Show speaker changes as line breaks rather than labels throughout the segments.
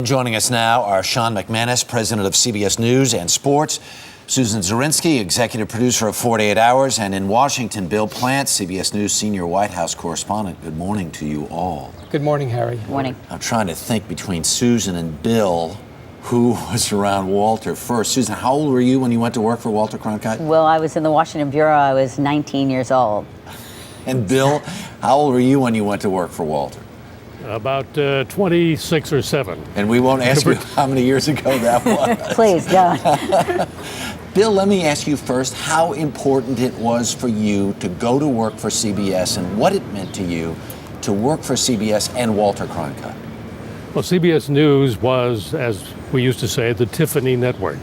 Joining us now are Sean McManus, president of CBS News and Sports, Susan Zirinsky, executive producer of 48 Hours, and in Washington, Bill Plante, CBS News senior White House correspondent. Good morning to you all.
Good morning, Harry.
Good morning.
I'm trying to think between Susan and Bill, who was around Walter first. Susan, how old were you when you went to work for Walter Cronkite?
Well, I was in the Washington Bureau. I was 19 years old.
And Bill, how old were you when you went to work for Walter?
About 26 or 7.
And we won't ask you how many years ago that was.
Please don't.
Bill, let me ask you first how important it was for you to go to work for CBS and what it meant to you to work for CBS and Walter Cronkite.
Well, CBS News was, as we used to say, the Tiffany Network.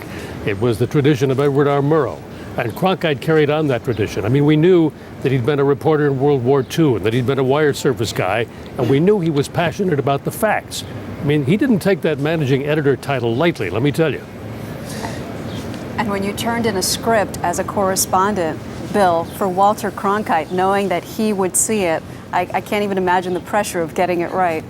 It was the tradition of Edward R. Murrow. And Cronkite carried on that tradition. I mean, we knew that he'd been a reporter in World War II and that he'd been a wire service guy, and we knew he was passionate about the facts. I mean, he didn't take that managing editor title lightly, let me tell you.
And when you turned in a script as a correspondent, Bill, for Walter Cronkite, knowing that he would see it, I can't even imagine the pressure of getting it right.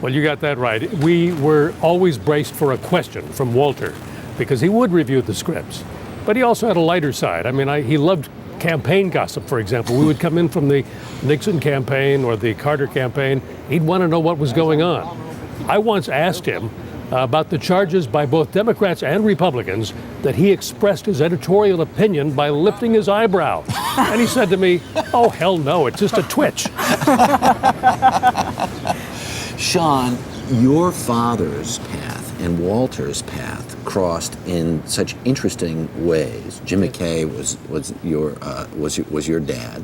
Well, you got that right. We were always braced for a question from Walter because he would review the scripts. But he also had a lighter side. I mean, he loved campaign gossip, for example. We would come in from the Nixon campaign or the Carter campaign. He'd want to know what was going on. I once asked him about the charges by both Democrats and Republicans that he expressed his editorial opinion by lifting his eyebrow. And he said to me, "Oh, hell no, it's just a twitch."
Sean, your father's path and Walter's path crossed in such interesting ways. Jim McKay was your dad.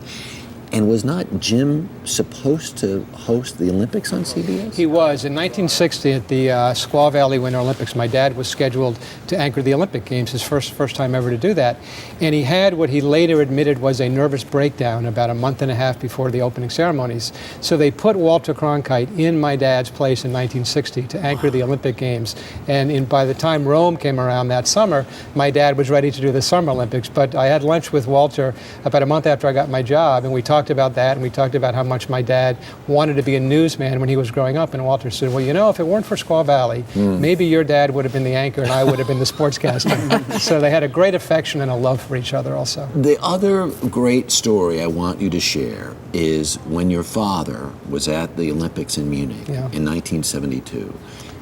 And was not Jim supposed to host the Olympics on CBS?
He was. In 1960 at the Squaw Valley Winter Olympics, my dad was scheduled to anchor the Olympic Games, his first time ever to do that. And he had what he later admitted was a nervous breakdown about a month and a half before the opening ceremonies. So they put Walter Cronkite in my dad's place in 1960 to anchor the Olympic Games. And by the time Rome came around that summer, my dad was ready to do the Summer Olympics. But I had lunch with Walter about a month after I got my job, and we talked about that, and we talked about how much my dad wanted to be a newsman when he was growing up. And Walter said, well, you know, if it weren't for Squaw Valley, maybe your dad would have been the anchor and I would have been the sportscaster. So they had a great affection and a love for each other also.
The other great story I want you to share is when your father was at the Olympics in Munich in 1972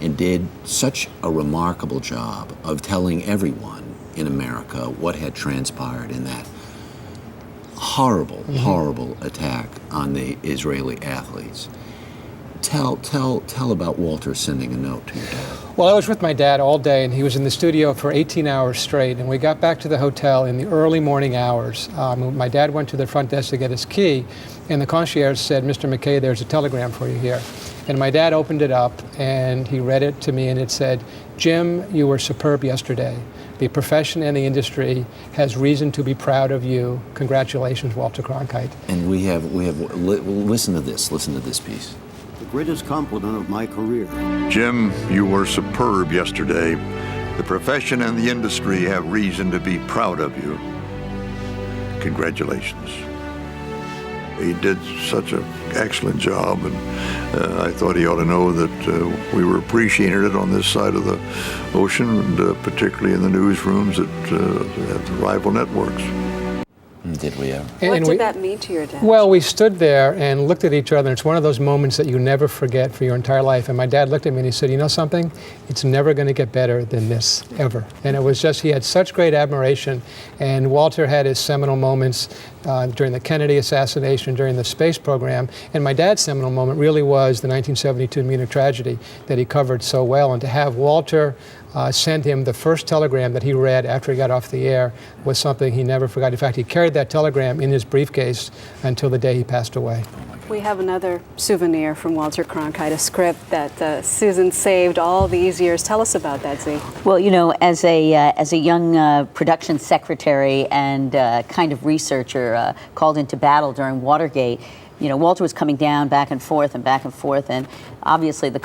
and did such a remarkable job of telling everyone in America what had transpired in that horrible attack on the Israeli athletes. Tell about Walter sending a note to your dad.
Well, I was with my dad all day, and he was in the studio for 18 hours straight, and we got back to the hotel in the early morning hours. My dad went to the front desk to get his key, and the concierge said, Mr. McKay, there's a telegram for you here. And my dad opened it up, and he read it to me, and it said, Jim, you were superb yesterday. The profession and the industry has reason to be proud of you. Congratulations, Walter Cronkite.
And we have listen to this piece.
The greatest compliment of my career.
Jim, you were superb yesterday. The profession and the industry have reason to be proud of you. Congratulations. He did such an excellent job, and I thought he ought to know that we were appreciating it on this side of the ocean, and particularly in the newsrooms at the rival networks.
Did we ever?
What did that mean to your dad?
Well, we stood there and looked at each other, and it's one of those moments that you never forget for your entire life. And my dad looked at me and he said, you know something? It's never going to get better than this, ever. And it was just, he had such great admiration. And Walter had his seminal moments during the Kennedy assassination, during the space program. And my dad's seminal moment really was the 1972 Munich tragedy that he covered so well. And to have Walter sent him the first telegram that he read after he got off the air was something he never forgot. In fact, he carried that telegram in his briefcase until the day he passed away.
We have another souvenir from Walter Cronkite, a script that Susan saved all these years. Tell us about that, Z.
Well, you know, as a young production secretary and kind of researcher called into battle during Watergate, Walter was coming down back and forth, and obviously the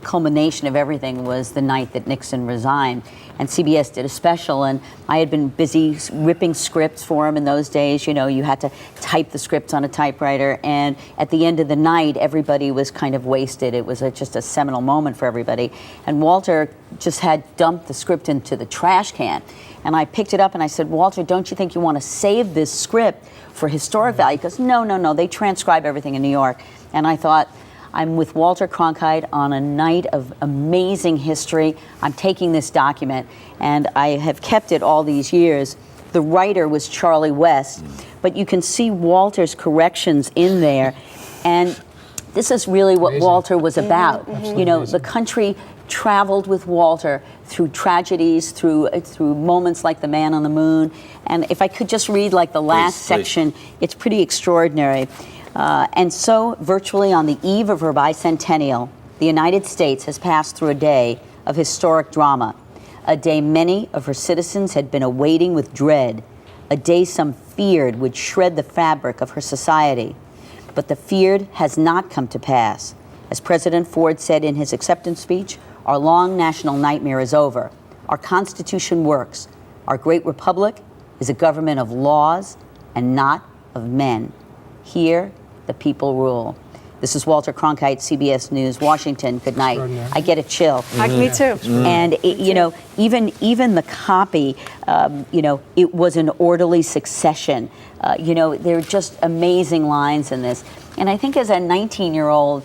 culmination of everything was the night that Nixon resigned. And CBS did a special, and I had been busy ripping scripts for him in those days. You had to type the scripts on a typewriter, and at the end of the night, everybody was kind of wasted. It was just a seminal moment for everybody. And Walter just had dumped the script into the trash can. And I picked it up and I said, Walter, don't you think you want to save this script for historic value? He goes, no, they transcribe everything in New York. And I thought, I'm with Walter Cronkite on a night of amazing history. I'm taking this document, and I have kept it all these years. The writer was Charlie West, but you can see Walter's corrections in there. And this is really what Walter was about. The country traveled with Walter through tragedies, through moments like the Man on the Moon. And if I could just read like the last section, it's pretty extraordinary. And so, virtually on the eve of her bicentennial, the United States has passed through a day of historic drama, a day many of her citizens had been awaiting with dread, a day some feared would shred the fabric of her society. But the feared has not come to pass. As President Ford said in his acceptance speech, our long national nightmare is over. Our Constitution works. Our great republic is a government of laws and not of men. Here, the people rule. This is Walter Cronkite, CBS News, Washington. Good night. I get a chill.
Me too.
And even the copy, it was an orderly succession. There are just amazing lines in this. And I think as a 19-year-old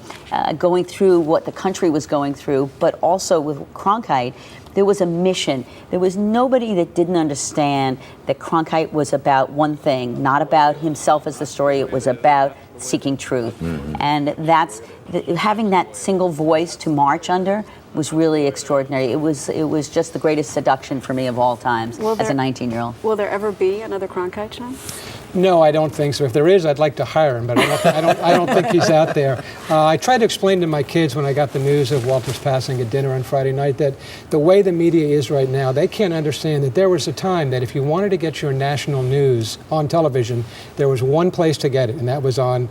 going through what the country was going through, but also with Cronkite, there was a mission. There was nobody that didn't understand that Cronkite was about one thing, not about himself as the story. It was about seeking truth. And having that single voice to march under was really extraordinary. It was just the greatest seduction for me of all times as a 19-year-old.
Will there ever be another Cronkite, Sean?
No, I don't think so. If there is, I'd like to hire him, but I don't think he's out there. I tried to explain to my kids when I got the news of Walter's passing at dinner on Friday night that the way the media is right now, they can't understand that there was a time that if you wanted to get your national news on television, there was one place to get it, and that was on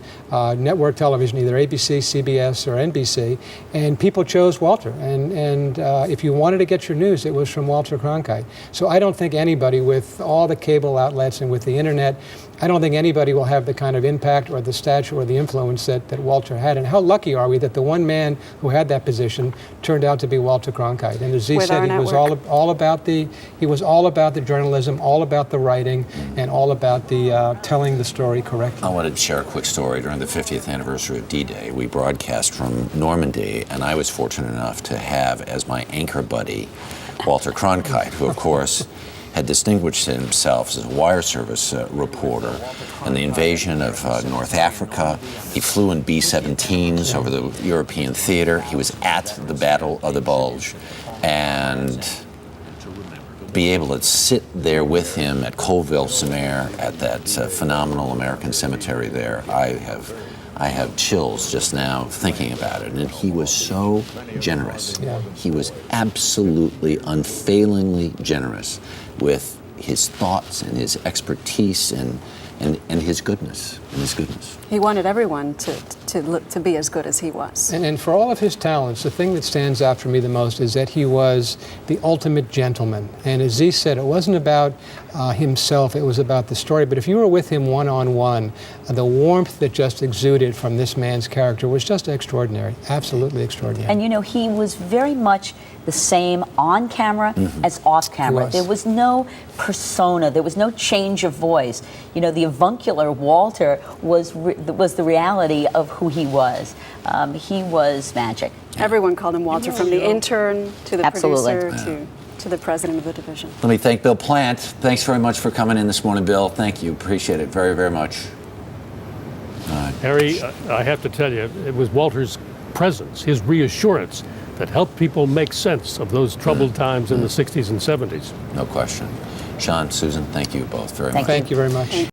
network television, either ABC, CBS, or NBC, and people chose Walter. And if you wanted to get your news, it was from Walter Cronkite. So I don't think anybody, with all the cable outlets and with the internet, I don't think anybody will have the kind of impact or the stature or the influence that Walter had. And how lucky are we that the one man who had that position turned out to be Walter Cronkite. And as Z said, he was all about the journalism, all about the writing, and all about the telling the story correctly.
I wanted to share a quick story. During the 50th anniversary of D-Day, we broadcast from Normandy, and I was fortunate enough to have as my anchor buddy Walter Cronkite, who, of course, had distinguished himself as a wire service reporter in the invasion of North Africa. He flew in B-17s over the European theater. He was at the Battle of the Bulge, and be able to sit there with him at Colville-sur-Mer at that phenomenal American cemetery there. I have chills just now thinking about it. And he was so generous. Yeah. He was absolutely, unfailingly generous with his thoughts and his expertise and his goodness.
He wanted everyone to be as good as he was.
And for all of his talents, the thing that stands out for me the most is that he was the ultimate gentleman. And as Z said, it wasn't about himself, it was about the story. But if you were with him one-on-one, the warmth that just exuded from this man's character was just extraordinary, absolutely extraordinary.
And he was very much the same on camera as off camera. There was no persona, there was no change of voice. The avuncular Walter was the reality of who he was. He was magic.
Everyone called him Walter, from the intern to the producer to the president of the division.
Let me thank Bill Plante. Thanks very much for coming in this morning, Bill. Thank you. Appreciate it very, very much.
Harry, I have to tell you, it was Walter's presence, his reassurance, that helped people make sense of those troubled times in the 60s and 70s.
No question. Sean, Susan, thank you both very much.
Thank you very much.